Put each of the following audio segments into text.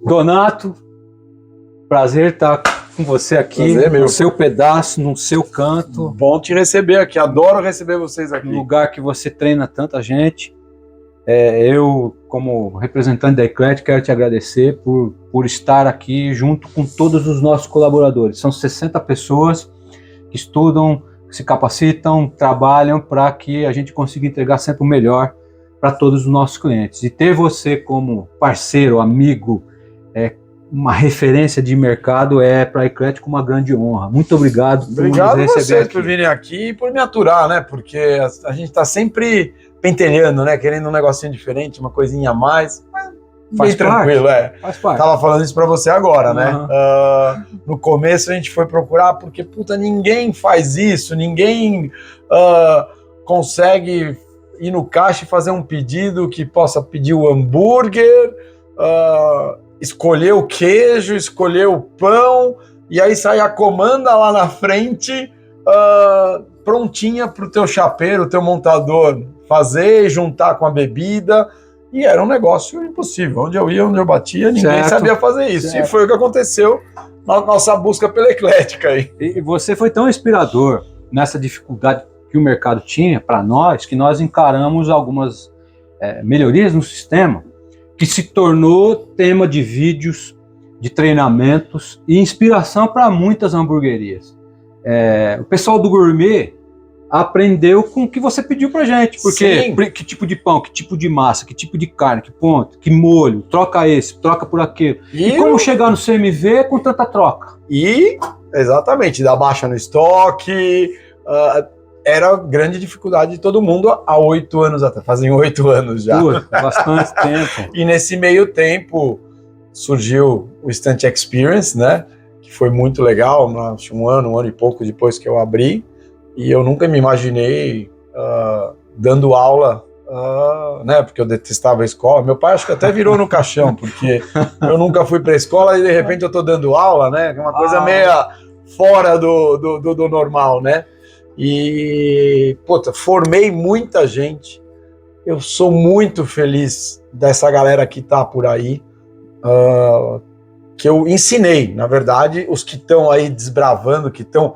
Donato, prazer estar com você aqui, no seu pedaço, no seu canto. Bom te receber aqui, adoro receber vocês aqui. No lugar que você treina tanta gente. Eu, como representante da Eclet, quero te agradecer por estar aqui junto com todos os nossos colaboradores. São 60 pessoas que estudam, que se capacitam, trabalham para que a gente consiga entregar sempre o melhor para todos os nossos clientes. E ter você como parceiro, amigo, uma referência de mercado para a Eclético uma grande honra. Muito obrigado por nos receber vocês aqui. por virem aqui e por me aturar, né? Porque a gente está sempre pentelhando, né? Querendo um negocinho diferente, uma coisinha a mais. Faz tranquilo, Faz parte. Tava falando isso para você agora, né? No começo a gente foi procurar porque, puta, ninguém faz isso, ninguém consegue ir no caixa e fazer um pedido que possa pedir o hambúrguer, escolher o queijo, escolher o pão, e aí sai a comanda lá na frente, prontinha para o teu chapeiro, o teu montador fazer e juntar com a bebida, e era um negócio impossível. Onde eu ia, onde eu batia, ninguém sabia fazer isso. Certo. E foi o que aconteceu na nossa busca pela Eclética aí. E você foi tão inspirador nessa dificuldade que o mercado tinha para nós, que nós encaramos algumas melhorias no sistema, que se tornou tema de vídeos, de treinamentos e inspiração para muitas hamburguerias. O pessoal do gourmet aprendeu com o que você pediu pra gente, porque que tipo de pão, que tipo de massa, que tipo de carne, que ponto, que molho, troca esse, troca por aquele. E como chegar no CMV com tanta troca? Exatamente, dar baixa no estoque, era a grande dificuldade de todo mundo há 8 anos atrás, fazem 8 anos já. Bastante tempo. E nesse meio tempo surgiu o Instant Experience, né? Que foi muito legal, um ano e pouco depois que eu abri, e eu nunca me imaginei dando aula, né? Porque eu detestava a escola. Meu pai acho que até virou no caixão, porque eu nunca fui para a escola e de repente eu tô dando aula, né? Uma coisa meio fora do normal, né? E, puta, formei muita gente. Eu sou muito feliz dessa galera que tá por aí, que eu ensinei, na verdade, os que estão aí desbravando, que estão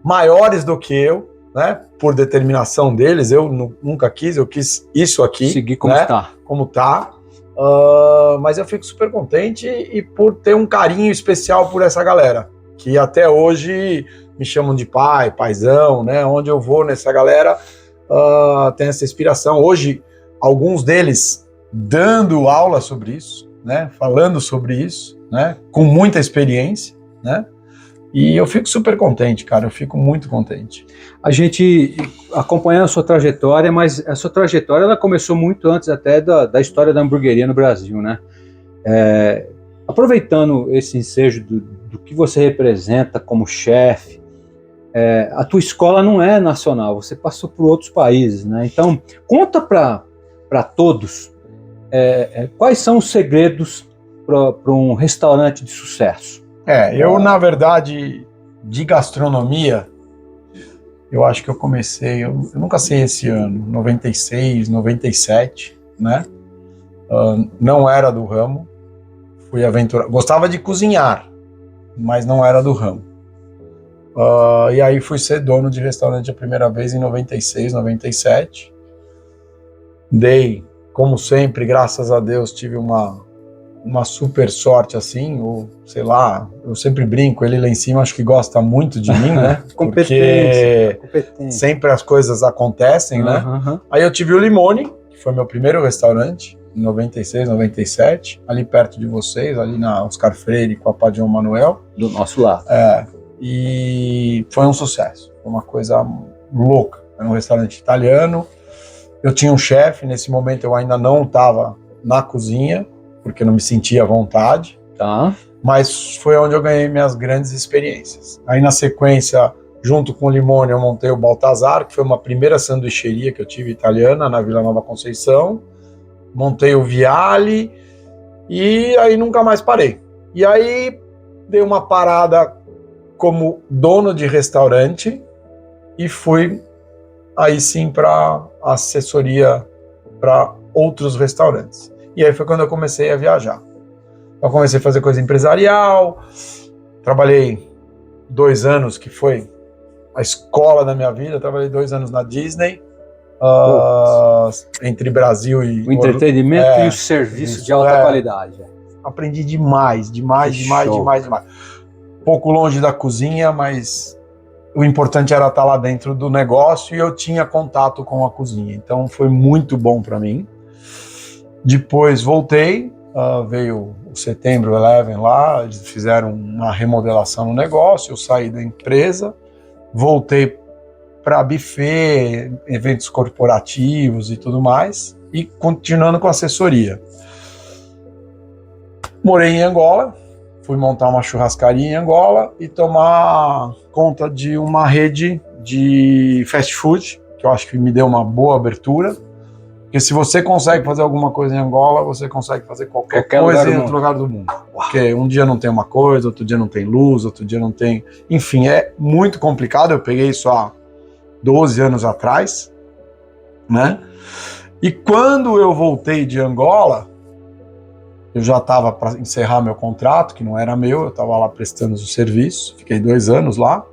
maiores do que eu, né? Por determinação deles, eu nunca quis, eu quis isso aqui. Seguir como está. Como tá. Mas eu fico super contente e por ter um carinho especial por essa galera, que até hoje me chamam de paizão, né? Onde eu vou nessa galera, tem essa inspiração. Hoje, alguns deles dando aula sobre isso, né? Falando sobre isso, né? Com muita experiência, né? E eu fico super contente, cara. Eu fico muito contente. A gente acompanhando a sua trajetória, mas a sua trajetória ela começou muito antes até da história da hamburgueria no Brasil, né? Aproveitando esse ensejo do que você representa como chefe, a tua escola não é nacional, você passou por outros países, né? Então, conta para todos quais são os segredos para um restaurante de sucesso. Eu, na verdade, de gastronomia, eu acho que eu comecei, eu nunca sei esse ano, 96, 97, né? Não era do ramo, fui aventurar, gostava de cozinhar, mas não era do ramo. E aí fui ser dono de restaurante a primeira vez em 96, 97. Dei, como sempre, graças a Deus, tive uma super sorte assim, ou sei lá, eu sempre brinco, ele lá em cima acho que gosta muito de mim, né? Competência. Sempre as coisas acontecem, né? Aí eu tive o Limone, que foi meu primeiro restaurante, em 96, 97, ali perto de vocês, ali na Oscar Freire com a Padrão Manuel. Do nosso lado. E foi um sucesso, foi uma coisa louca. Era um restaurante italiano, eu tinha um chefe, nesse momento eu ainda não estava na cozinha, porque não me sentia à vontade, mas foi onde eu ganhei minhas grandes experiências. Aí na sequência, junto com o Limone, eu montei o Baltazar, que foi uma primeira sanduicheria que eu tive italiana na Vila Nova Conceição, montei o Viale, e aí nunca mais parei. E aí dei uma parada como dono de restaurante e fui aí sim para assessoria para outros restaurantes. E aí foi quando eu comecei a viajar. Então comecei a fazer coisa empresarial, trabalhei 2 anos, que foi a escola da minha vida, trabalhei 2 anos na Disney, entre Brasil e... O entretenimento e o serviço isso, de alta qualidade. Aprendi demais. Pouco longe da cozinha, mas o importante era estar lá dentro do negócio e eu tinha contato com a cozinha. Então foi muito bom para mim. Depois voltei, veio o Setembro 11 lá, eles fizeram uma remodelação no negócio, eu saí da empresa, voltei para buffet, eventos corporativos e tudo mais, e continuando com assessoria. Morei em Angola, fui montar uma churrascaria em Angola e tomar conta de uma rede de fast food, que eu acho que me deu uma boa abertura, porque se você consegue fazer alguma coisa em Angola, você consegue fazer qualquer coisa em outro lugar do mundo. Porque um dia não tem uma coisa, outro dia não tem luz, outro dia não tem... Enfim, é muito complicado, eu peguei isso há 12 anos atrás, né? E quando eu voltei de Angola, eu já estava para encerrar meu contrato, que não era meu, eu estava lá prestando o serviço, fiquei 2 anos lá.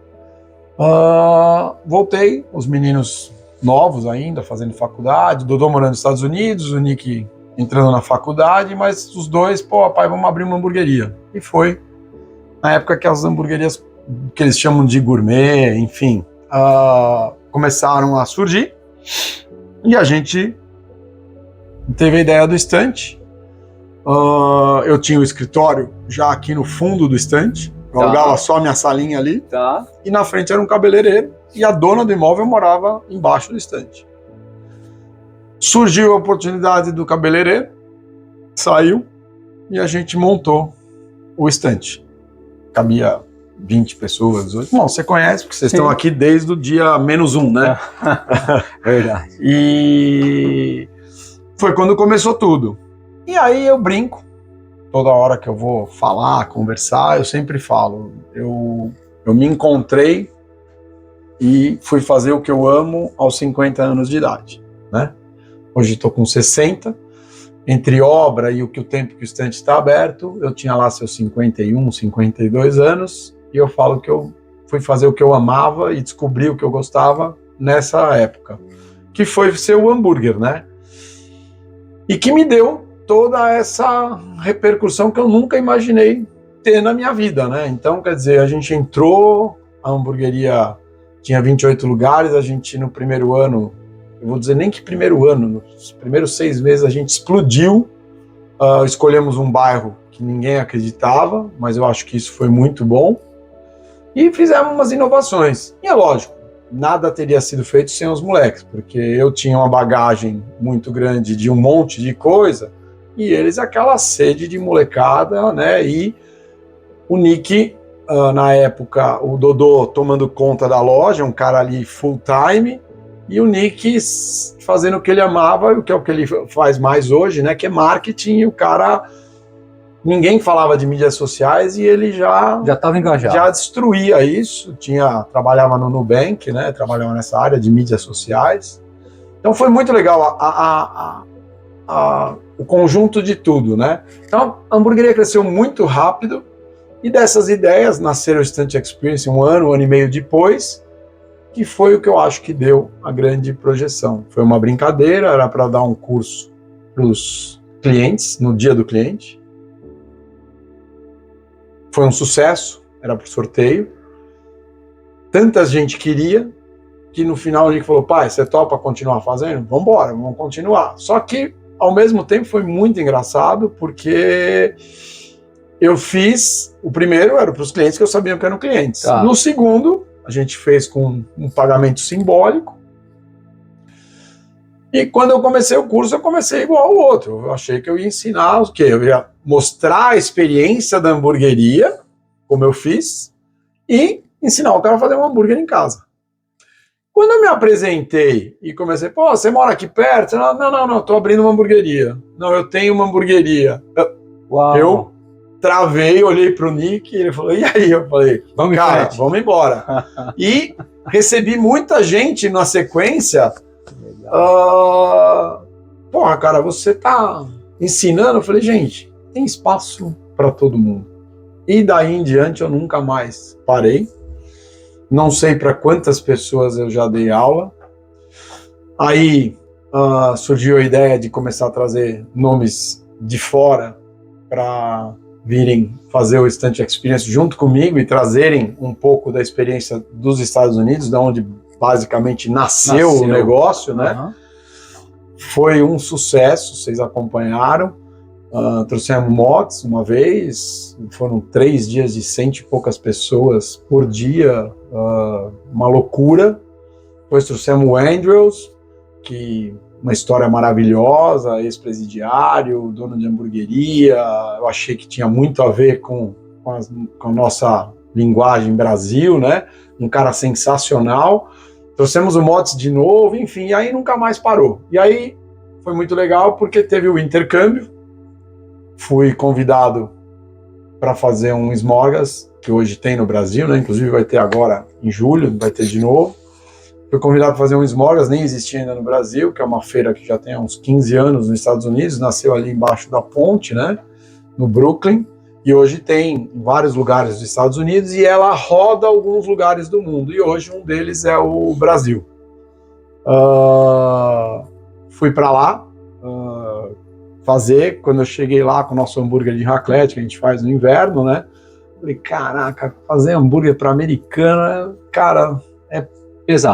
Voltei, os meninos novos ainda, fazendo faculdade, Dodô morando nos Estados Unidos, o Nick entrando na faculdade, mas os dois, pai, vamos abrir uma hamburgueria. E foi na época que as hamburguerias, que eles chamam de gourmet, enfim, começaram a surgir, e a gente teve a ideia do estante. Eu tinha o escritório já aqui no fundo do estante, eu alugava só a minha salinha ali, e na frente era um cabeleireiro, e a dona do imóvel morava embaixo do estante. Surgiu a oportunidade do cabeleireiro, saiu, e a gente montou o estante. Cabia 20 pessoas. Bom, você conhece, porque vocês estão aqui desde o dia -1, né? Verdade. E foi quando começou tudo. E aí eu brinco, toda hora que eu vou falar, conversar, eu sempre falo, eu me encontrei e fui fazer o que eu amo aos 50 anos de idade, né? Hoje estou com 60, entre obra e o tempo que o estante está aberto, eu tinha lá seus 51, 52 anos, e eu falo que eu fui fazer o que eu amava e descobri o que eu gostava nessa época, que foi ser o hambúrguer, né? E que me deu toda essa repercussão que eu nunca imaginei ter na minha vida, né? Então, quer dizer, a gente entrou, a hamburgueria tinha 28 lugares, a gente no primeiro ano, eu vou dizer nem que primeiro ano, nos primeiros 6 meses a gente explodiu, escolhemos um bairro que ninguém acreditava, mas eu acho que isso foi muito bom, e fizemos umas inovações. E é lógico, nada teria sido feito sem os moleques, porque eu tinha uma bagagem muito grande de um monte de coisa, e eles aquela sede de molecada, né? E o Nick, na época, o Dodô tomando conta da loja, um cara ali full time, e o Nick fazendo o que ele amava, o que é o que ele faz mais hoje, né? Que é marketing, e o cara... Ninguém falava de mídias sociais e ele já estava engajado. Já destruía isso, trabalhava no Nubank, né? Trabalhava nessa área de mídias sociais. Então foi muito legal o conjunto de tudo, né? Então a hamburgueria cresceu muito rápido e dessas ideias nasceram o Estante Experience um ano e meio depois, que foi o que eu acho que deu a grande projeção. Foi uma brincadeira, era para dar um curso para os clientes, no dia do cliente. Foi um sucesso, era por sorteio. Tanta gente queria, que no final a gente falou, pai, você topa continuar fazendo? Vamos embora, vamos continuar. Só que, ao mesmo tempo, foi muito engraçado, porque eu fiz, o primeiro era para os clientes que eu sabia que eram clientes. No segundo, a gente fez com um pagamento simbólico. E quando eu comecei o curso, eu comecei igual ao outro. Eu achei que eu ia ensinar o quê? Eu ia mostrar a experiência da hamburgueria, como eu fiz, e ensinar o cara a fazer um hambúrguer em casa. Quando eu me apresentei e comecei, você mora aqui perto? Não, tô abrindo uma hamburgueria. Não, eu tenho uma hamburgueria. Eu travei, olhei pro Nick, e ele falou, e aí? Eu falei, vamos embora. E recebi muita gente na sequência... cara, você tá ensinando? Eu falei, gente, tem espaço para todo mundo. E daí em diante eu nunca mais parei. Não sei para quantas pessoas eu já dei aula. Aí surgiu a ideia de começar a trazer nomes de fora para virem fazer o Stunt Experience junto comigo e trazerem um pouco da experiência dos Estados Unidos, da onde basicamente nasceu o negócio, né? Uhum. Foi um sucesso, vocês acompanharam. Trouxemos mods uma vez, foram 3 dias de 100 e poucas pessoas por dia, uma loucura. Depois trouxemos o Andrews, que uma história maravilhosa, ex-presidiário, dono de hamburgueria. Eu achei que tinha muito a ver com a nossa linguagem Brasil, né? Um cara sensacional. Trouxemos o Mods de novo, enfim, e aí nunca mais parou. E aí foi muito legal porque teve o intercâmbio. Fui convidado para fazer um Smorgas, que hoje tem no Brasil, né? Inclusive vai ter agora em julho, vai ter de novo. Fui convidado para fazer um Smorgas, nem existia ainda no Brasil, que é uma feira que já tem uns 15 anos nos Estados Unidos, nasceu ali embaixo da ponte, né, no Brooklyn, e hoje tem em vários lugares dos Estados Unidos, e ela roda alguns lugares do mundo, e hoje um deles é o Brasil. Fui para lá fazer, quando eu cheguei lá com o nosso hambúrguer de raclette, que a gente faz no inverno, né, falei, caraca, fazer hambúrguer para americana, cara, é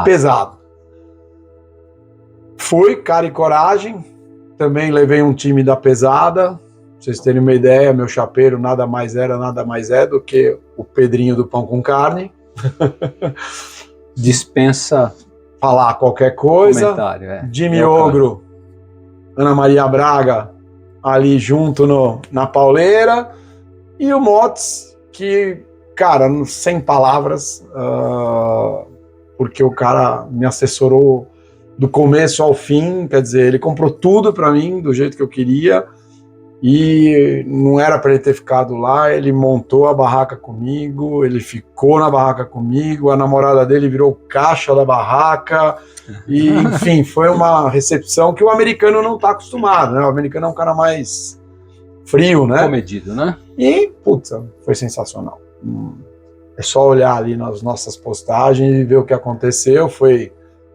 pesado. Fui, cara e coragem, também levei um time da pesada, pra vocês terem uma ideia, meu chapeiro nada mais era, nada mais é do que o Pedrinho do Pão com Carne. Dispensa falar qualquer coisa. Jimmy Ogro, Ana Maria Braga, ali junto na pauleira, e o Mots, que, cara, sem palavras, porque o cara me assessorou do começo ao fim, quer dizer, ele comprou tudo para mim do jeito que eu queria, e não era para ele ter ficado lá, ele montou a barraca comigo, ele ficou na barraca comigo, a namorada dele virou caixa da barraca, e enfim, foi uma recepção que o americano não está acostumado, né? O americano é um cara mais frio, né? Comedido, né? E, putz, foi sensacional. É só olhar ali nas nossas postagens e ver o que aconteceu.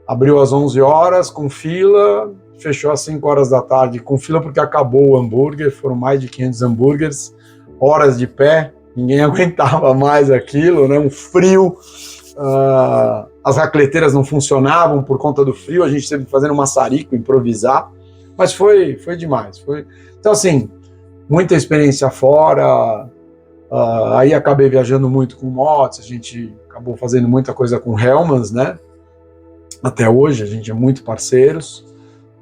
Abriu às 11 horas com fila, fechou às 5 horas da tarde com fila porque acabou o hambúrguer, foram mais de 500 hambúrgueres, horas de pé, ninguém aguentava mais aquilo, né? Um frio, as racleteiras não funcionavam por conta do frio, a gente teve que fazer um maçarico, improvisar, mas foi demais. Então, assim, muita experiência fora. Aí acabei viajando muito com motos, a gente acabou fazendo muita coisa com Hellmann's, né? Até hoje a gente é muito parceiros,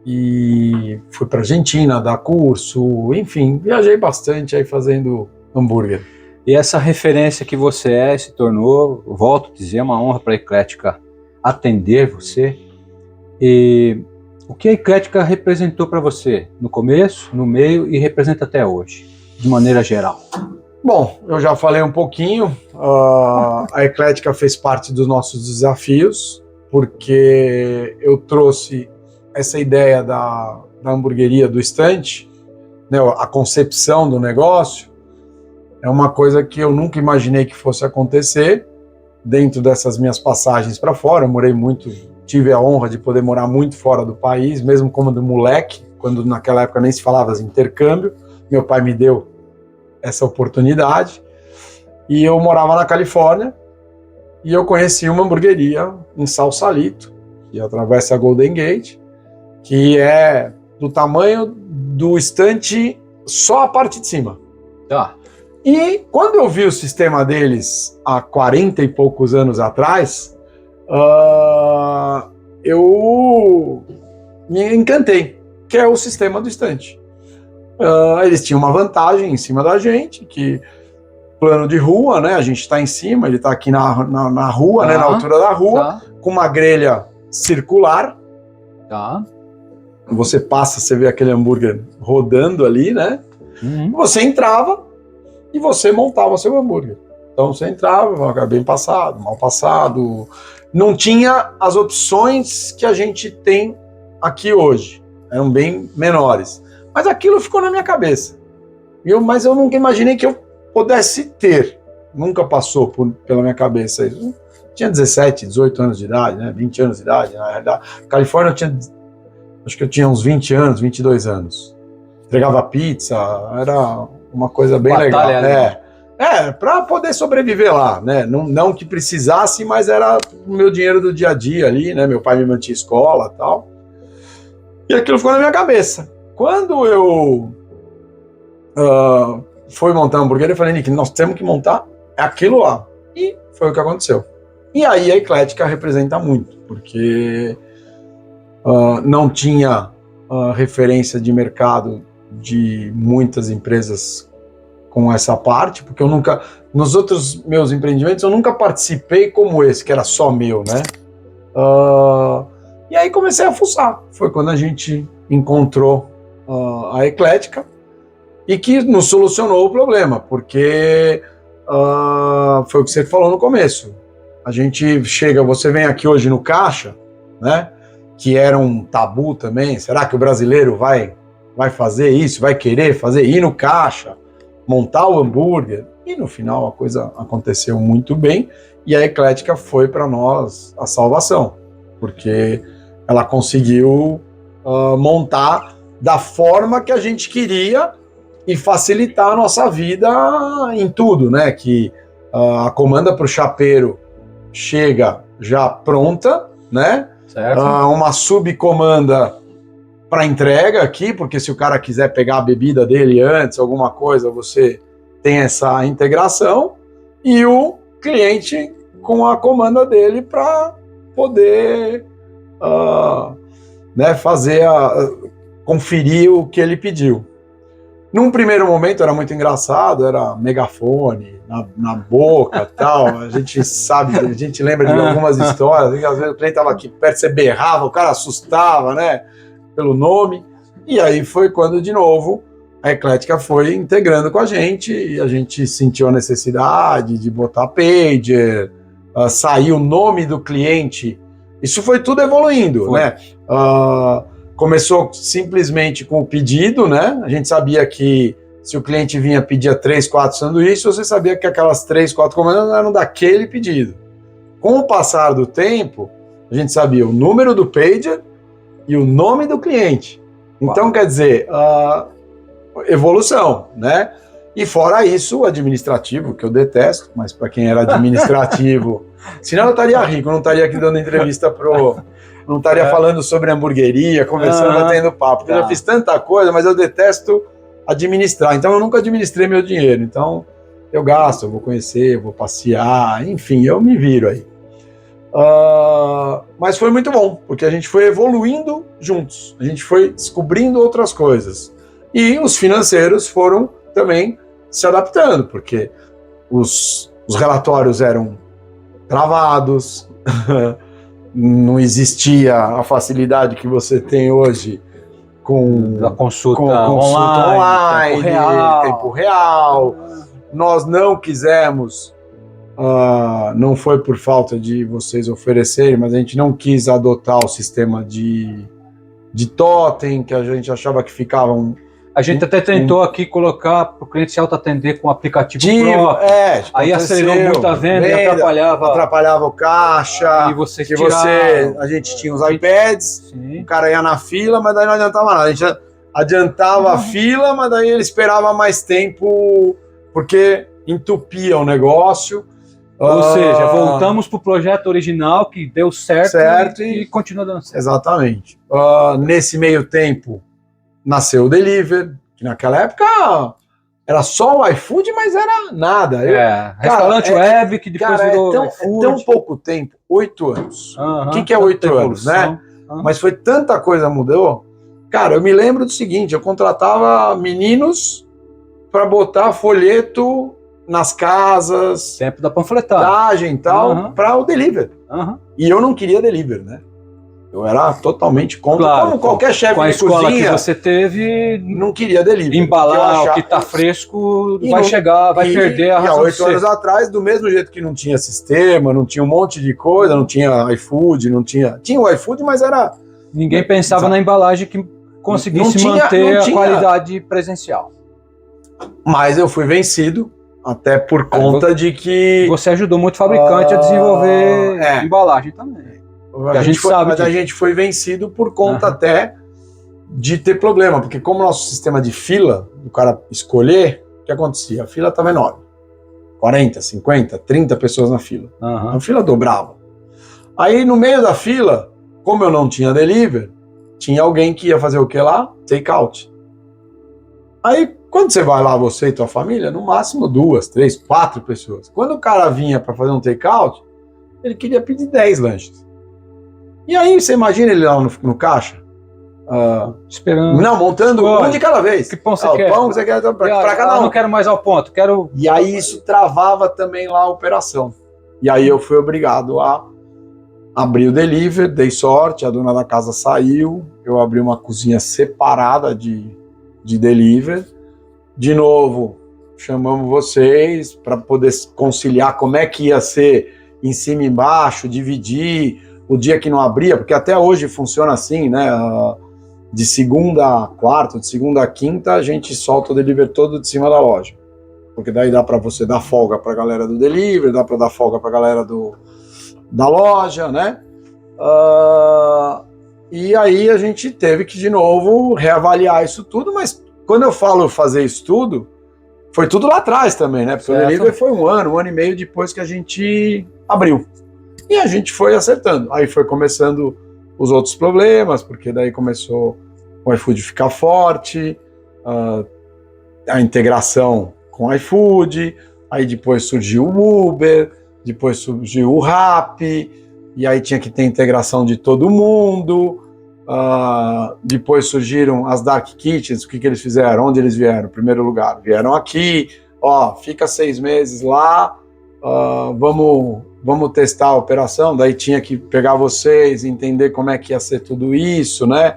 e fui para Argentina dar curso, enfim, viajei bastante aí fazendo hambúrguer. E essa referência que você se tornou, volto a dizer, é uma honra para a Eclética atender você. E o que a Eclética representou para você no começo, no meio e representa até hoje, de maneira geral? Bom, eu já falei um pouquinho, a Eclética fez parte dos nossos desafios, porque eu trouxe essa ideia da hamburgueria do estante, né, a concepção do negócio, é uma coisa que eu nunca imaginei que fosse acontecer dentro dessas minhas passagens para fora. Eu morei muito, tive a honra de poder morar muito fora do país, mesmo como de moleque, quando naquela época nem se falava de intercâmbio, meu pai me deu essa oportunidade, e eu morava na Califórnia, e eu conheci uma hamburgueria em Sausalito, que atravessa a Golden Gate, que é do tamanho do estante, só a parte de cima. E quando eu vi o sistema deles há 40 e poucos anos atrás, eu me encantei, que é o sistema do estante. Eles tinham uma vantagem em cima da gente, que plano de rua, né? A gente está em cima, ele está aqui na rua, né? Na altura da rua, com uma grelha circular. Você passa, você vê aquele hambúrguer rodando ali, né? Você entrava e você montava seu hambúrguer. Então você entrava, bem passado, mal passado. Não tinha as opções que a gente tem aqui hoje. Eram bem menores. Mas aquilo ficou na minha cabeça. Mas eu nunca imaginei que eu pudesse ter. Nunca passou pela minha cabeça isso. Tinha 17, 18 anos de idade, né? 20 anos de idade, na realidade. Califórnia, acho que eu tinha uns 20 anos, 22 anos. Entregava pizza, era uma coisa bem Batalha, legal. Para poder sobreviver lá, né? Não que precisasse, mas era o meu dinheiro do dia a dia ali, né? Meu pai me mantinha escola e tal. E aquilo ficou na minha cabeça. Quando eu fui montar um hambúrguer, eu falei, Nick, nós temos que montar aquilo lá. E foi o que aconteceu. E aí a Eclética representa muito, porque não tinha referência de mercado de muitas empresas com essa parte, porque eu nunca, nos outros meus empreendimentos, eu nunca participei como esse, que era só meu, né? E aí comecei a fuçar. Foi quando a gente encontrou a Eclética e que nos solucionou o problema, porque foi o que você falou no começo. A gente chega, você vem aqui hoje no caixa, né? Que era um tabu também. Será que o brasileiro vai fazer isso? Vai querer fazer? Ir no caixa, montar o hambúrguer? E no final a coisa aconteceu muito bem e a Eclética foi para nós a salvação, porque ela conseguiu montar da forma que a gente queria e facilitar a nossa vida em tudo, né? Que a comanda para o chapeiro chega já pronta, né? Certo. Uma subcomanda para entrega aqui, porque se o cara quiser pegar a bebida dele antes, alguma coisa, você tem essa integração, e o cliente com a comanda dele para poder né, conferir o que ele pediu. Num primeiro momento era muito engraçado, era megafone na boca e tal. A gente sabe, a gente lembra de algumas histórias, que às vezes o cliente estava aqui perto, você berrava, o cara assustava, né, pelo nome. E aí foi quando, de novo, a Eclética foi integrando com a gente, e a gente sentiu a necessidade de botar pager, sair o nome do cliente. Isso foi tudo evoluindo, né? Começou simplesmente com o pedido, né? A gente sabia que se o cliente vinha pedir 3, 4 sanduíches, você sabia que aquelas 3, 4 comandas eram daquele pedido. Com o passar do tempo, a gente sabia o número do pager e o nome do cliente. Então, quer dizer, evolução, né? E fora isso, o administrativo, que eu detesto, mas para quem era administrativo, senão eu estaria rico, eu não estaria aqui dando entrevista não estaria falando sobre hamburgueria, conversando, batendo papo. Eu já fiz tanta coisa, mas eu detesto administrar. Então eu nunca administrei meu dinheiro. Então eu gasto, eu vou conhecer, eu vou passear, enfim, eu me viro aí. Mas foi muito bom, porque a gente foi evoluindo juntos. A gente foi descobrindo outras coisas. E os financeiros foram também se adaptando, porque os relatórios eram travados, não existia a facilidade que você tem hoje com a consulta online, tempo real. Nós não quisemos, não foi por falta de vocês oferecerem, mas a gente não quis adotar o sistema de totem, que a gente achava que ficava A gente até tentou aqui colocar para o cliente se auto-atender com o aplicativo próprio. Aí acelerou muito a venda e atrapalhava o caixa. E você a gente tinha os iPads, o cara ia na fila, mas daí não adiantava nada. A gente adiantava a fila, mas daí ele esperava mais tempo, porque entupia o negócio. Ou seja, voltamos para o projeto original que deu certo e continua dando certo. Exatamente. Nesse meio tempo, nasceu o delivery, que naquela época era só o iFood, mas era nada. Restaurante web, que depois virou iFood. É tão pouco tempo, 8 anos. O que é 8 anos, né? Mas foi tanta coisa mudou. Cara, eu me lembro do seguinte, eu contratava meninos para botar folheto nas casas. Tempo da panfletagem e tal, para o delivery. E eu não queria delivery, né? Eu era totalmente contra, como qualquer chefe de cozinha. Com a escola que você teve, não queria delivery. Embalar o que está fresco, vai chegar, vai perder a razão. E há 8 anos atrás, do mesmo jeito que não tinha sistema, não tinha um monte de coisa, não tinha iFood, não tinha... Tinha o iFood, mas era... Ninguém pensava na embalagem que conseguisse manter a qualidade presencial. Mas eu fui vencido, até por conta de que... Você ajudou muito o fabricante a desenvolver embalagem também. A gente foi vencido por conta até de ter problema, porque como nosso sistema de fila, do cara escolher, o que acontecia? A fila estava enorme. 40, 50, 30 pessoas na fila. A fila dobrava. Aí no meio da fila, como eu não tinha delivery, tinha alguém que ia fazer o que lá? Take out. Aí quando você vai lá, você e tua família, no máximo 2, 3, 4 pessoas. Quando o cara vinha para fazer um take out, ele queria pedir 10 lanches. E aí você imagina ele lá no caixa? Esperando. Não, montando um de cada vez. Que pão você quer? O pão que você quer para cada um. Não quero mais ao ponto, quero... E aí isso travava também lá a operação. E aí eu fui obrigado a abrir o delivery, dei sorte, a dona da casa saiu, eu abri uma cozinha separada de delivery. De novo, chamamos vocês para poder conciliar como é que ia ser em cima e embaixo, dividir o dia que não abria, porque até hoje funciona assim, né? De segunda a quarta, de segunda a quinta, a gente solta o delivery todo de cima da loja. Porque daí dá para você dar folga para a galera do delivery, dá para dar folga para a galera da loja, né? E aí a gente teve que, de novo, reavaliar isso tudo, mas quando eu falo fazer isso tudo, foi tudo lá atrás também, né? Porque o delivery foi um ano e meio depois que a gente abriu. E a gente foi acertando. Aí foi começando os outros problemas, porque daí começou o iFood ficar forte, a integração com o iFood, aí depois surgiu o Uber, depois surgiu o Rappi, e aí tinha que ter integração de todo mundo, depois surgiram as Dark Kitchens. O que eles fizeram? Onde eles vieram? Em primeiro lugar, vieram aqui, fica 6 meses lá, vamos testar a operação, daí tinha que pegar vocês, entender como é que ia ser tudo isso, né?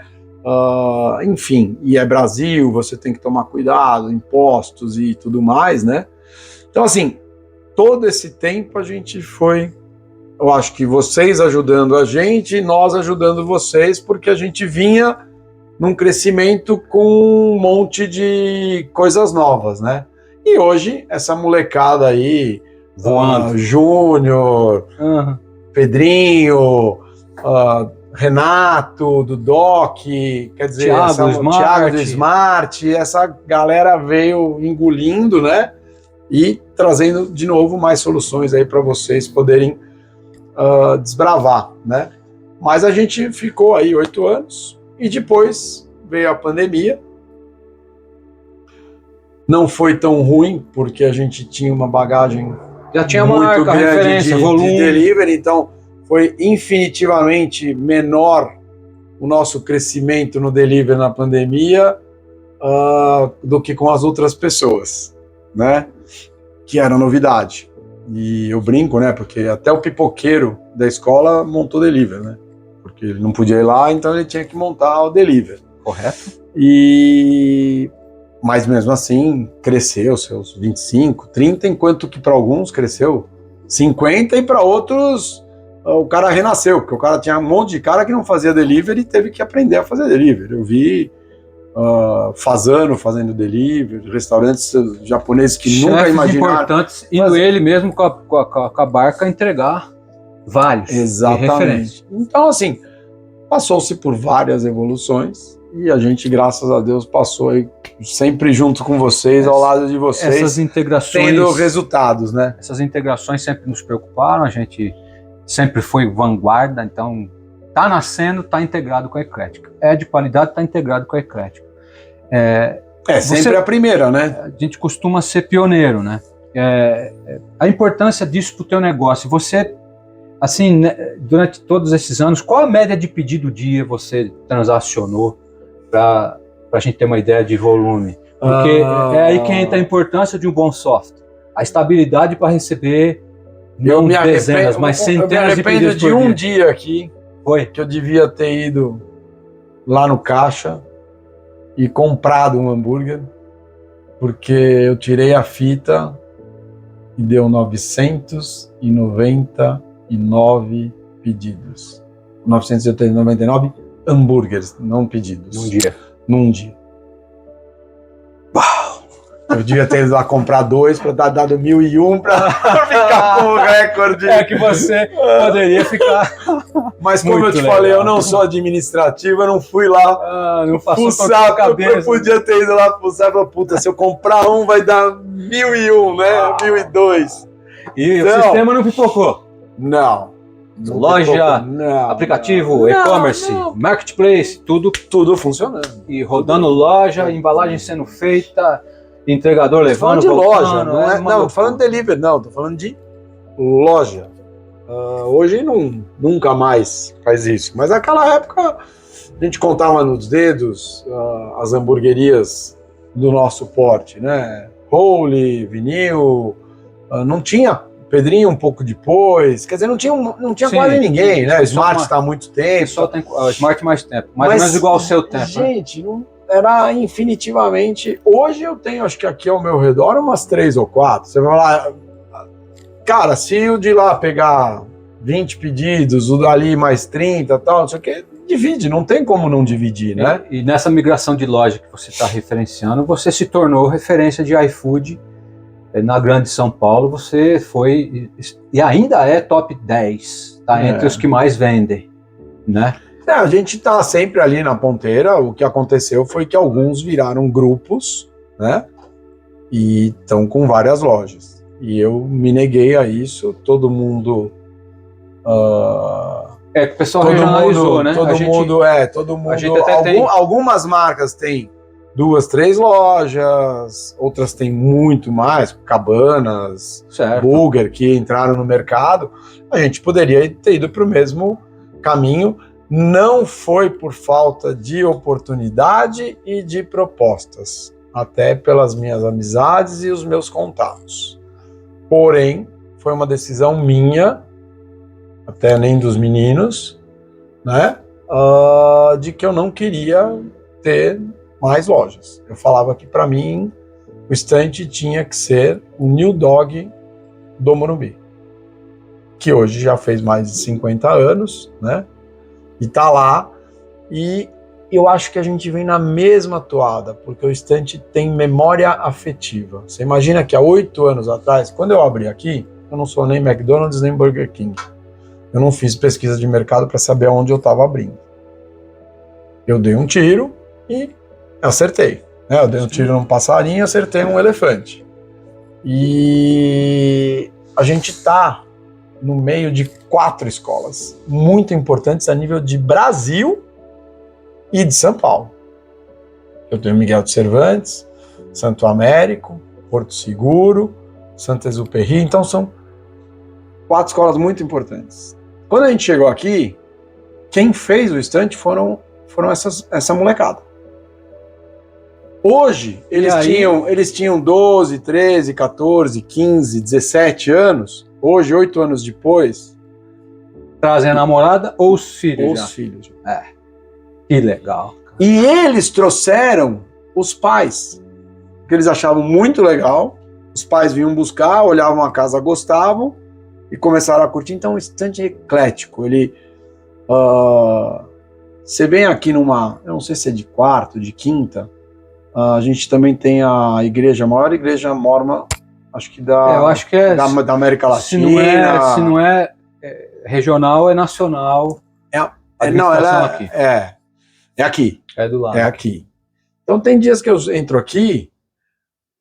Enfim, e é Brasil, você tem que tomar cuidado, impostos e tudo mais, né? Então, assim, todo esse tempo a gente foi, eu acho que vocês ajudando a gente e nós ajudando vocês, porque a gente vinha num crescimento com um monte de coisas novas, né? E hoje, essa molecada aí, Júnior, Pedrinho, Renato, do Doc, quer dizer, Thiago do Smart, essa galera veio engolindo, né? E trazendo de novo mais soluções aí para vocês poderem desbravar, né? Mas a gente ficou aí 8 anos e depois veio a pandemia. Não foi tão ruim, porque a gente tinha uma bagagem já tinha muito marca, grande referência, volume de delivery, então foi infinitivamente menor o nosso crescimento no delivery na pandemia do que com as outras pessoas, né? Que era novidade. E eu brinco, né? Porque até o pipoqueiro da escola montou delivery, né? Porque ele não podia ir lá, então ele tinha que montar o delivery. Correto. Mas mesmo assim, cresceu seus 25, 30, enquanto que para alguns cresceu 50 e para outros o cara renasceu, porque o cara tinha um monte de cara que não fazia delivery e teve que aprender a fazer delivery. Eu vi Fazano fazendo delivery, restaurantes japoneses que chefes nunca imaginaram. Importantes, indo ele mesmo com a barca entregar vários. Exatamente. Então, assim, passou-se por várias evoluções e a gente, graças a Deus, passou aí sempre junto com vocês, ao lado de vocês, essas integrações, tendo resultados, né? Essas integrações sempre nos preocuparam, a gente sempre foi vanguarda, então está nascendo, está integrado com a Eclética. É de qualidade, está integrado com a Eclética. Sempre a primeira, né? A gente costuma ser pioneiro, né? A importância disso para o teu negócio. Você, assim, né, durante todos esses anos, qual a média de pedido dia você transacionou para a gente ter uma ideia de volume? Porque é aí que entra a importância de um bom software. A estabilidade para receber não dezenas, mas centenas de pedidos por dia. Eu me arrependo de um dia aqui que eu devia ter ido lá no caixa e comprado um hambúrguer, porque eu tirei a fita e deu 999 pedidos. 999 hambúrgueres, não pedidos. Num dia. Num dia. Uau! Eu devia ter ido lá comprar 2 para dar dado 1001 para ficar com o recorde. É que você poderia ficar. Mas como Muito eu te legal. falei, eu não sou administrativo, eu não fui lá Não passou fuçar, a cabeça. eu podia ter ido lá fuçar e falar, puta, se eu comprar um vai dar 1001, né? 1002. E Então, o sistema não pipocou. Não. Loja, não, aplicativo, não, e-commerce, não. marketplace, tudo funcionando. e rodando loja, embalagem sendo feita, entregador Tô falando levando, de loja, voltando, não é, uma não, tô loucura. falando de delivery, não, tô falando de loja. Hoje nunca mais faz isso, mas naquela época a gente contava nos dedos as hamburguerias do nosso porte, né? Holy, Vinil, não tinha Pedrinho um pouco depois, quer dizer, não tinha Sim, quase ninguém, né? só Smart uma- está há muito O tempo. pessoal tem a Smart mais tempo, mais ou menos igual ao seu tempo. Né? Gente, não era infinitivamente. Hoje eu tenho, acho que aqui ao meu redor, umas 3 ou 4. Você vai lá, cara, se o de lá pegar 20 pedidos, o dali mais 30 e tal, não sei o que, divide, não tem como não dividir, né? E nessa migração de loja que você está referenciando, você se tornou referência de iFood na Grande São Paulo. Você foi e ainda é top 10, tá? Entre os que mais vendem, né? A gente tá sempre ali na ponteira. O que aconteceu foi que alguns viraram grupos, né? E estão com várias lojas. E eu me neguei a isso. Todo mundo. Que o pessoal regionalizou, né? Todo mundo. A gente até tem. Algumas marcas têm 2, 3 lojas, outras têm muito mais, Cabanas, Certo. Burger, que entraram no mercado. A gente poderia ter ido para o mesmo caminho. Não foi por falta de oportunidade e de propostas, até pelas minhas amizades e os meus contatos. Porém, foi uma decisão minha, até nem dos meninos, né, de que eu não queria ter mais lojas. Eu falava que, para mim, o estante tinha que ser o New Dog do Morumbi, que hoje já fez mais de 50 anos, né? E tá lá, e eu acho que a gente vem na mesma toada, porque o estante tem memória afetiva. Você imagina que há 8 anos atrás, quando eu abri aqui, eu não sou nem McDonald's nem Burger King. Eu não fiz pesquisa de mercado para saber onde eu estava abrindo. Eu dei um tiro e acertei. Né? Eu dei um tiro num passarinho e acertei um elefante. E a gente tá no meio de 4 escolas muito importantes a nível de Brasil e de São Paulo. Eu tenho Miguel de Cervantes, Santo Américo, Porto Seguro, Santa Exupéry, então são 4 escolas muito importantes. Quando a gente chegou aqui, quem fez o estante foram essa molecada. Hoje, eles tinham 12, 13, 14, 15, 17 anos. Hoje, 8 anos depois... Trazem a namorada ou os filhos? Os filhos. Que legal. E eles trouxeram os pais, que eles achavam muito legal. Os pais vinham buscar, olhavam a casa, gostavam e começaram a curtir. Então, um estante eclético. Ele... você vem aqui eu não sei se é de quarto, de quinta, a gente também tem a maior igreja mórmon, acho que eu acho que é da América Latina. Se não é regional, é nacional. Não, ela aqui. É aqui. É do lado. É aqui. Então tem dias que eu entro aqui,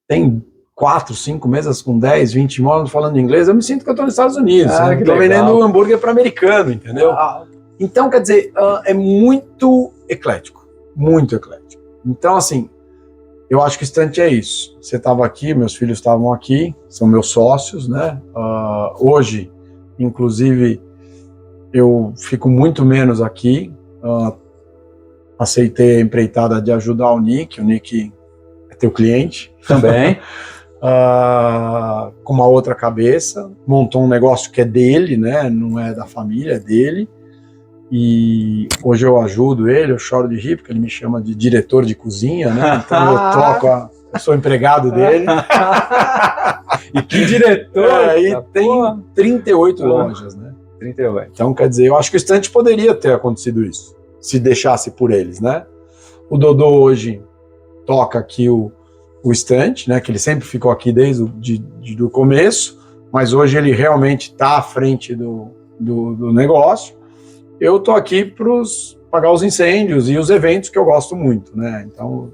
tem 4, 5 mesas com 10, 20 imóveis falando inglês, eu me sinto que eu estou nos Estados Unidos. Que estou vendendo hambúrguer para americano, entendeu? Então, quer dizer, é muito eclético. Muito eclético. Então, assim, eu acho que o estante é isso. Você estava aqui, meus filhos estavam aqui, são meus sócios, né? Hoje, inclusive, eu fico muito menos aqui. Aceitei a empreitada de ajudar o Nick é teu cliente. Também. Com uma outra cabeça, montou um negócio que é dele, né? Não é da família, é dele. E hoje eu ajudo ele, eu choro de rir, porque ele me chama de diretor de cozinha, né? Então eu sou empregado dele. E que diretor! E tem 38 lojas, né? 38. Então, quer dizer, eu acho que o estante poderia ter acontecido isso, se deixasse por eles, né? O Dodô hoje toca aqui o o stand, né, que ele sempre ficou aqui desde o começo, mas hoje ele realmente está à frente do negócio. Eu estou aqui para pagar os incêndios e os eventos que eu gosto muito, né? Então,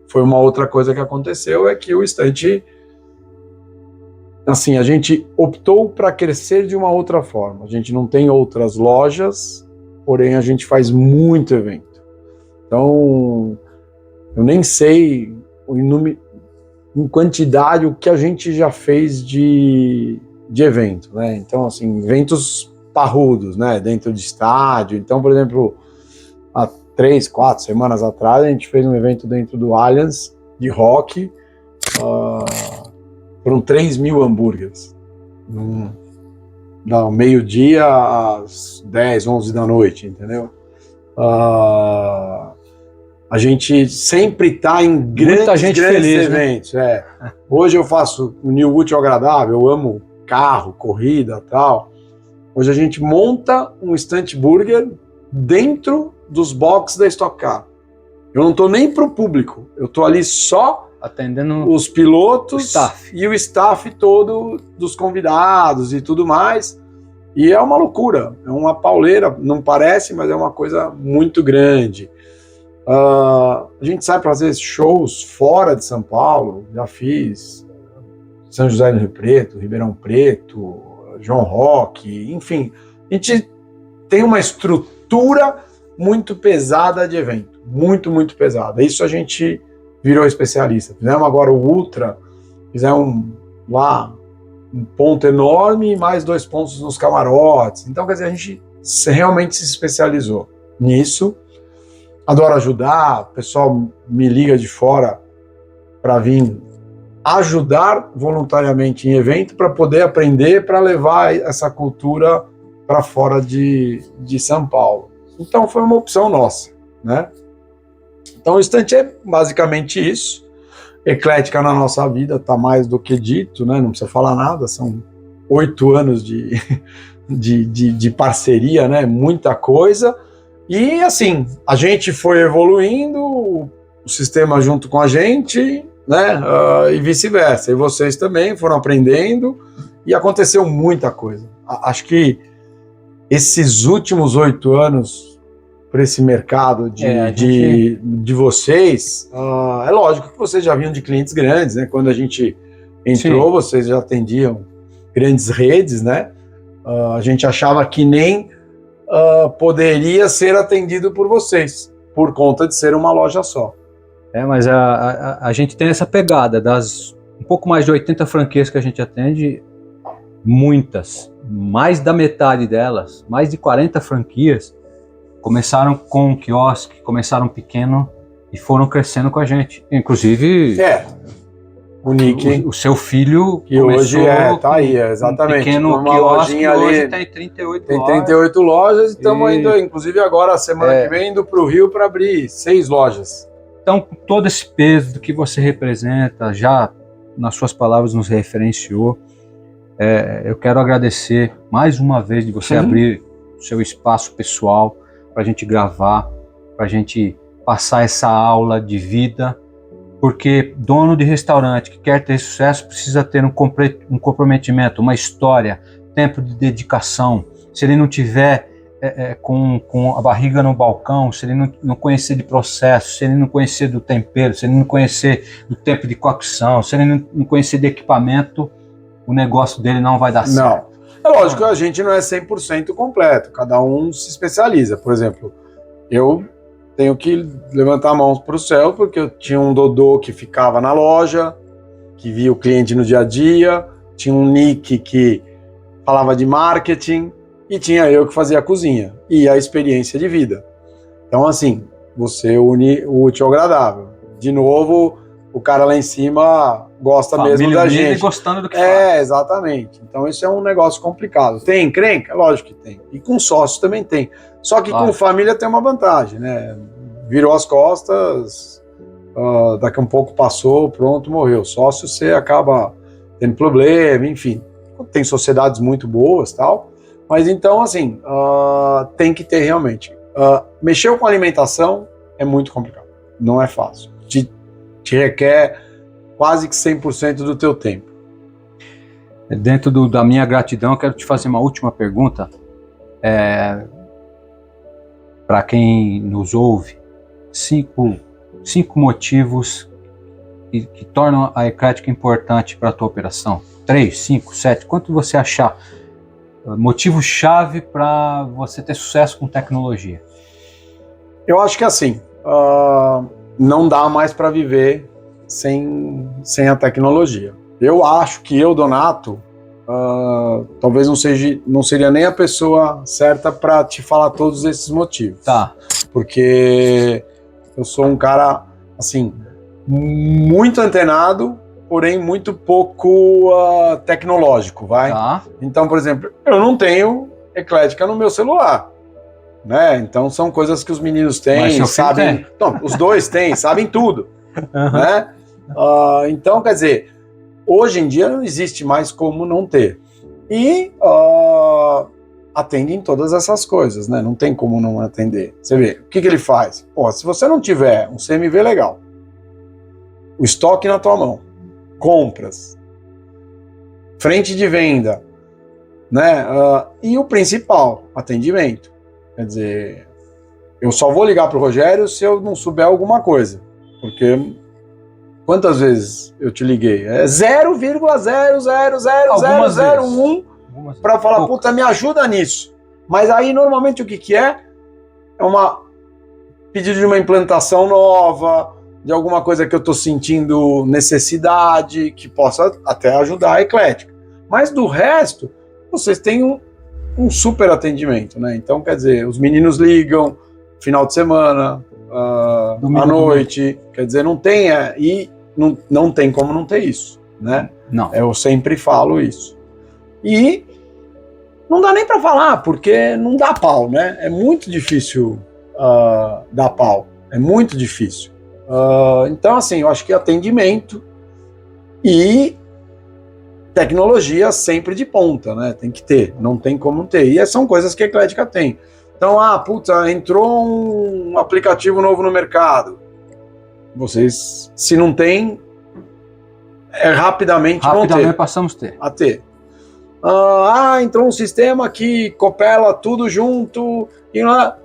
foi uma outra coisa que aconteceu, é que o stand, assim, a gente optou para crescer de uma outra forma. A gente não tem outras lojas, porém a gente faz muito evento. Então, eu nem sei em quantidade o que a gente já fez de evento, né? Então, assim, eventos parrudos, né? Dentro de estádio. Então, por exemplo, há 3, 4 semanas atrás, a gente fez um evento dentro do Allianz de rock. Foram 3.000 hambúrgueres. Da meio-dia às 10, 11 da noite, entendeu? A gente sempre está em grandes feliz, eventos. Né? Hoje eu faço o New Útil Agradável, eu amo carro, corrida e tal. Hoje a gente monta um Instant Burger dentro dos boxes da Stock Car. Eu não estou nem para o público, eu estou ali só atendendo os pilotos e o staff todo dos convidados e tudo mais. E é uma loucura, é uma pauleira, não parece, mas é uma coisa muito grande. A gente sai para fazer shows fora de São Paulo, já fiz São José do Rio Preto, Ribeirão Preto, João Roque, enfim. A gente tem uma estrutura muito pesada de evento, muito pesada. Isso a gente virou especialista. Fizemos agora o Ultra, fizemos lá um ponto enorme e mais 2 pontos nos camarotes. Então, quer dizer, a gente realmente se especializou nisso. Adoro ajudar, o pessoal me liga de fora para vir ajudar voluntariamente em evento para poder aprender, para levar essa cultura para fora de São Paulo. Então foi uma opção nossa, né? Então o Instant é basicamente isso. Eclética na nossa vida, está mais do que dito, né? Não precisa falar nada, são 8 anos de parceria, né? Muita coisa. E assim, a gente foi evoluindo, o sistema junto com a gente, né? E vice-versa. E vocês também foram aprendendo e aconteceu muita coisa. Acho que esses últimos 8 anos para esse mercado de vocês, é lógico que vocês já vinham de clientes grandes, né? Quando a gente entrou, vocês já atendiam grandes redes, né? A gente achava que nem poderia ser atendido por vocês, por conta de ser uma loja só. Mas a gente tem essa pegada das um pouco mais de 80 franquias que a gente atende, muitas, mais da metade delas, mais de 40 franquias, começaram com um quiosque, começaram pequeno e foram crescendo com a gente. Inclusive, o Nick, o seu filho, que hoje tá aí, exatamente. Um pequeno quiosque ali, hoje tem 38 lojas. Tem 38 lojas e estamos indo, inclusive agora, semana que vem, indo para o Rio para abrir 6 lojas. Então, com todo esse peso do que você representa, já nas suas palavras nos referenciou, eu quero agradecer mais uma vez de você abrir o seu espaço pessoal para a gente gravar, para a gente passar essa aula de vida, porque dono de restaurante que quer ter sucesso precisa ter um comprometimento, uma história, tempo de dedicação. Se ele não tiver com a barriga no balcão, se ele não conhecer de processo, se ele não conhecer do tempero, se ele não conhecer do tempo de cocção, se ele não conhecer de equipamento, o negócio dele não vai dar certo. Não. É lógico que a gente não é 100% completo, cada um se especializa. Por exemplo, eu tenho que levantar a mão para o céu, porque eu tinha um Dodô que ficava na loja, que via o cliente no dia a dia, tinha um Nick que falava de marketing, e tinha eu que fazia a cozinha, e a experiência de vida. Então, assim, você une o útil ao agradável. De novo, o cara lá em cima gosta mesmo da gente. Gostando do que faz. Exatamente. Então, isso é um negócio complicado. Tem encrenca? Lógico que tem. E com sócio também tem. Só que com família tem uma vantagem, né? Virou as costas, daqui a um pouco passou, pronto, morreu. Sócio, você acaba tendo problema, enfim. Tem sociedades muito boas e tal. Mas então, assim, tem que ter realmente. Mexer com alimentação é muito complicado. Não é fácil. Te requer quase que 100% do teu tempo. Dentro da minha gratidão, eu quero te fazer uma última pergunta. Para quem nos ouve, cinco motivos que tornam a Eclética importante para a tua operação. 3, 5, 7, quanto você achar? Motivo-chave para você ter sucesso com tecnologia. Eu acho que assim, não dá mais para viver sem a tecnologia. Eu acho que eu, Donato, talvez não seria nem a pessoa certa para te falar todos esses motivos. Tá. Porque eu sou um cara, assim, muito antenado, porém muito pouco tecnológico, vai? Tá. Então, por exemplo, eu não tenho Eclética no meu celular, né? Então são coisas que os meninos têm, sabem. Tem. Não, os dois têm, sabem tudo, Uhum. né? Então, quer dizer, hoje em dia não existe mais como não ter. E atende em todas essas coisas, né? Não tem como não atender. Você vê, o que ele faz? Pô, se você não tiver um CMV legal, o estoque na tua mão, compras, frente de venda, né? E o principal, atendimento. Quer dizer, eu só vou ligar pro Rogério se eu não souber alguma coisa, porque quantas vezes eu te liguei? É 0,0000001 para falar, puta, me ajuda nisso. Mas aí, normalmente, o que é? É pedido de uma implantação nova, de alguma coisa que eu estou sentindo necessidade, que possa até ajudar a Eclética. Mas do resto, vocês têm um super atendimento, né? Então, quer dizer, os meninos ligam final de semana, à noite, quer dizer, não tem, e não tem como não ter isso, né? Não. Eu sempre falo isso. E não dá nem para falar, porque não dá pau, né? É muito difícil dar pau, é muito difícil. Então, assim, eu acho que atendimento e tecnologia sempre de ponta, né? Tem que ter, não tem como não ter. E são coisas que a Eclética tem. Então, entrou um aplicativo novo no mercado. Vocês, se não tem, rapidamente passamos a ter. Entrou um sistema que copela tudo junto e lá.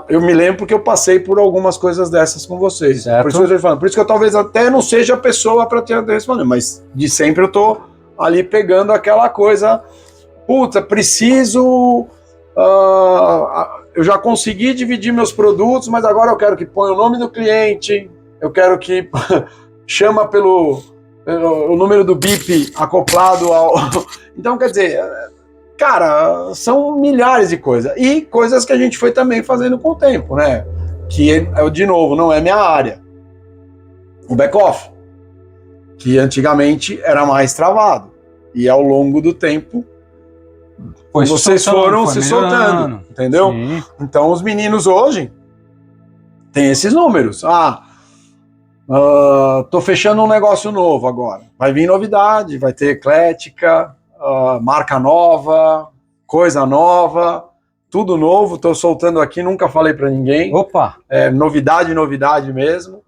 Eu me lembro porque eu passei por algumas coisas dessas com vocês. Certo. Por isso que eu estou falando. Por isso que eu talvez até não seja a pessoa para te responder, mas de sempre eu tô ali pegando aquela coisa. Puta, preciso. Eu já consegui dividir meus produtos, mas agora eu quero que ponha o nome do cliente, eu quero que chama pelo número do BIP acoplado ao. Então, quer dizer. Cara, são milhares de coisas. E coisas que a gente foi também fazendo com o tempo, né? Que, de novo, não é minha área. O back-off, que antigamente era mais travado. E ao longo do tempo, vocês foram se soltando, entendeu? Sim. Então, os meninos hoje têm esses números. Tô fechando um negócio novo agora. Vai vir novidade, vai ter Eclética, marca nova, coisa nova, tudo novo, tô soltando aqui, nunca falei para ninguém. Opa! Novidade mesmo.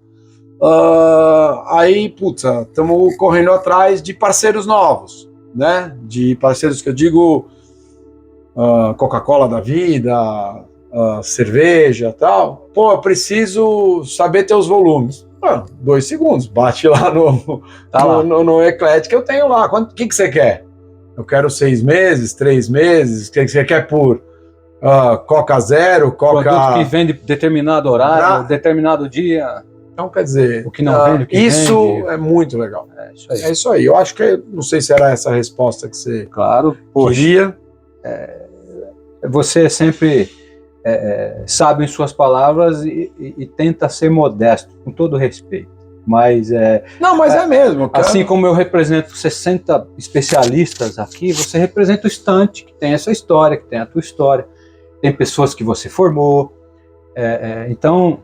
Aí, estamos correndo atrás de parceiros novos, né? De parceiros que eu digo Coca-Cola da vida, cerveja, tal. Pô, eu preciso saber teus volumes. 2 segundos, bate lá no Eclética, eu tenho lá. O que você quer? Eu quero 6 meses, 3 meses, o que você quer por Coca Zero, Coca... Produto que vende determinado horário, determinado dia. Então, quer dizer, o que não vende, o que isso vende. É muito legal. É isso aí. Eu acho que, não sei se era essa a resposta que você queria. Você sempre sabe em suas palavras e tenta ser modesto, com todo respeito. Mas não, mas é mesmo. Cara. Assim como eu represento 60 especialistas aqui, você representa o estante, que tem essa história, que tem a tua história. Tem pessoas que você formou. Então,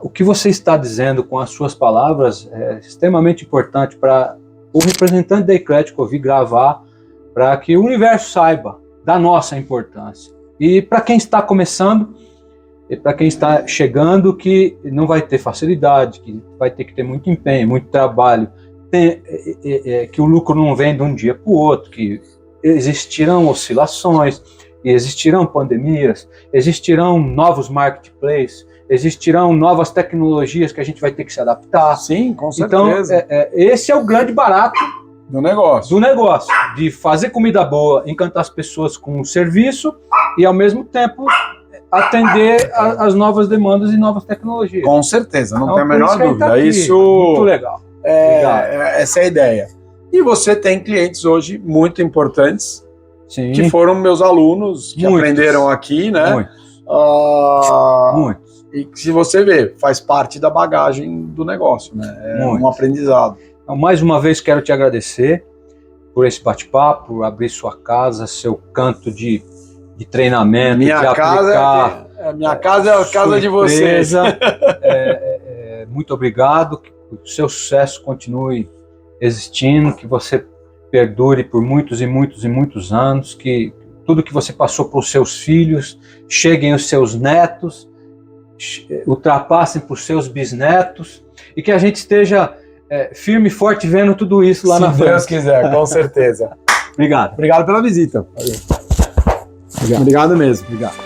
o que você está dizendo com as suas palavras é extremamente importante para o representante da Eclética ouvir, gravar, para que o universo saiba da nossa importância. E para quem está começando, e para quem está chegando, que não vai ter facilidade, que vai ter que ter muito empenho, muito trabalho, que o lucro não vem de um dia para o outro, que existirão oscilações, existirão pandemias, existirão novos marketplaces, existirão novas tecnologias que a gente vai ter que se adaptar. Sim, com certeza. Então, esse é o grande barato do negócio, de fazer comida boa, encantar as pessoas com o serviço e, ao mesmo tempo, atender as novas demandas e novas tecnologias. Com certeza, não então, tem a menor dúvida. Tá isso muito legal. Essa é a ideia. E você tem clientes hoje muito importantes, sim, que foram meus alunos, que aprenderam aqui, né? Muitos. E que, se você vê, faz parte da bagagem do negócio, né? É um aprendizado. Então, mais uma vez, quero te agradecer por esse bate-papo, por abrir sua casa, seu canto de treinamento, minha de aplicar. Minha casa é a casa de vocês. Muito obrigado, que o seu sucesso continue existindo, que você perdure por muitos e muitos e muitos anos, que tudo que você passou para os seus filhos cheguem aos seus netos, ultrapassem para os seus bisnetos, e que a gente esteja firme e forte vendo tudo isso lá na frente. Se Deus quiser, com certeza. Obrigado. Obrigado pela visita. Valeu. Obrigado mesmo. Obrigado.